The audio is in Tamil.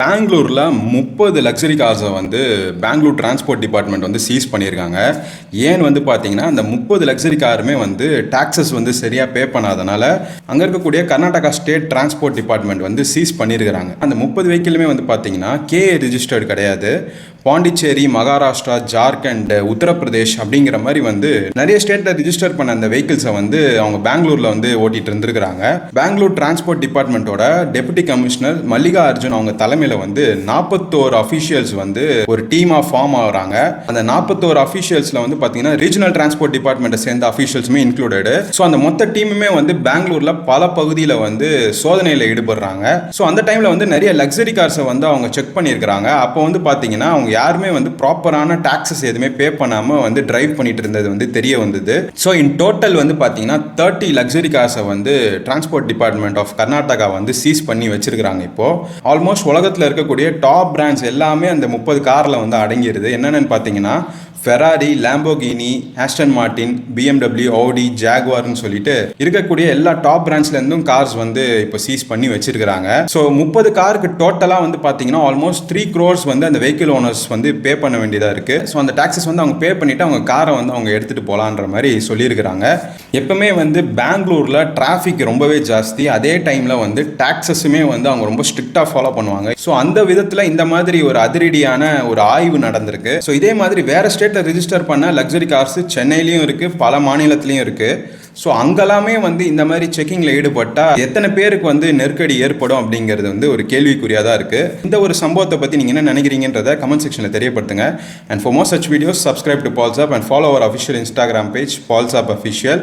பெங்களூரில் 30 லக்ஸரி கார்ஸை வந்து பெங்களூர் டிரான்ஸ்போர்ட் டிபார்ட்மெண்ட் வந்து சீஸ் பண்ணியிருக்காங்க. ஏன்னு வந்து பார்த்தீங்கன்னா, அந்த 30 லக்ஸரி காருமே வந்து டாக்ஸஸ் வந்து சரியாக பே பண்ணாதனால அங்கே இருக்கக்கூடிய கர்நாடகா ஸ்டேட் டிரான்ஸ்போர்ட் டிபார்ட்மெண்ட் வந்து சீஸ் பண்ணியிருக்கிறாங்க. அந்த 30 வெஹிக்கிளுமே வந்து பார்த்தீங்கன்னா KA ரிஜிஸ்டர்டு கிடையாது. பாண்டிச்சேரி, மகாராஷ்டிரா, ஜார்க்கண்ட், உத்தரப்பிரதேஷ் அப்படிங்கிற மாதிரி வந்து நிறைய ஸ்டேட்டில் ரிஜிஸ்டர் பண்ண அந்த வெஹிக்கிள்ஸை வந்து அவங்க பெங்களூரில் வந்து ஓட்டிட்டு இருந்திருக்கிறாங்க. பெங்களூர் டிரான்ஸ்போர்ட் டிபார்ட்மெண்ட்டோட டெபுட்டி கமிஷனர் மல்லிகா அர்ஜுன் அவங்க தலைமையில் வந்து 41 அஃபீஷியல்ஸ் வந்து ஒரு டீமாக ஃபார்ம் ஆகுறாங்க. அந்த 41 அஃபீஷியல்ஸில் வந்து பார்த்தீங்கன்னா ரீஜனல் டிரான்ஸ்போர்ட் டிபார்ட்மெண்ட்டை சேர்ந்த அஃபீஷியல்ஸுமே இன்க்ளூடடு. ஸோ அந்த மொத்த டீமுமே வந்து பெங்களூரில் பல பகுதியில் வந்து சோதனையில் ஈடுபடுறாங்க. ஸோ அந்த டைமில் வந்து நிறைய லக்ஸரி கார்ஸை வந்து அவங்க செக் பண்ணியிருக்கிறாங்க. அப்போ வந்து பார்த்தீங்கன்னா அவங்க யாருமே வந்து ப்ராப்பரான டாக்ஸஸ் எதுவுமே பே பண்ணாமல் வந்து டிரைவ் பண்ணிட்டு இருந்தது வந்து தெரிய வந்தது. ஸோ இன் டோட்டல் வந்து பார்த்தீங்கன்னா 30 லக்ஸரி கார்ஸை வந்து டிரான்ஸ்போர்ட் டிபார்ட்மெண்ட் ஆஃப் கர்நாடகா வந்து சீஸ் பண்ணி வச்சிருக்காங்க. இப்போ ஆல்மோஸ்ட் உலகத்தில் இருக்கக்கூடிய டாப் பிராண்ட்ஸ் எல்லாமே அந்த 30 காரில் வந்து அடங்கிடுது. என்னென்னு பார்த்தீங்கன்னா Ferrari, Lamborghini, Aston Martin, BMW, ஆடி, ஜாகுவார்னு சொல்லிட்டு இருக்கக்கூடிய எல்லா டாப் பிராண்ட்ஸ்லேருந்தும் கார்ஸ் வந்து இப்போ சீஸ் பண்ணி வச்சிருக்காங்க. ஸோ 30 காருக்கு டோட்டலாக வந்து பார்த்தீங்கன்னா ஆல்மோஸ்ட் 3 crores வந்து அந்த வெஹிக்கிள் ஓனர்ஸ் வந்து பே பண்ண வேண்டியதாக இருக்குது. ஸோ அந்த டாக்ஸஸ் வந்து அவங்க பே பண்ணிவிட்டு அவங்க காரை வந்து அவங்க எடுத்துகிட்டு போகலான்ற மாதிரி சொல்லியிருக்கிறாங்க. எப்பவுமே வந்து பெங்களூரில் டிராஃபிக் ரொம்பவே ஜாஸ்தி. அதே டைமில் வந்து டாக்ஸஸுமே வந்து அவங்க ரொம்ப ஸ்ட்ரிக்டாக ஃபாலோ பண்ணுவாங்க. ஸோ அந்த விதத்தில் இந்த மாதிரி ஒரு அதிரடியான ஒரு ஆய்வு நடந்திருக்கு. ஸோ இதே மாதிரி வேற ஸ்டேட் ரெஜிஸ்டர் பண்ண லக்ஸரி கார்ஸ் சென்னையிலையும் இருக்கு, பல மாநிலத்திலையும் இருக்கு. ஸோ அங்கெல்லாமே வந்து இந்த மாதிரி செக்கிங்கில் ஈடுபட்டால் எத்தனை பேருக்கு வந்து நெருக்கடி ஏற்படும் அப்படிங்கிறது வந்து ஒரு கேள்விக்குறியாக தான் இருக்குது. இந்த ஒரு சம்பவத்தை பற்றி நீங்கள் என்ன நினைக்கிறீங்கன்றதை கமெண்ட் செக்ஷனில் தெரியப்படுத்துங்க. And for more such videos subscribe to pals up and follow our official Instagram page pals up official.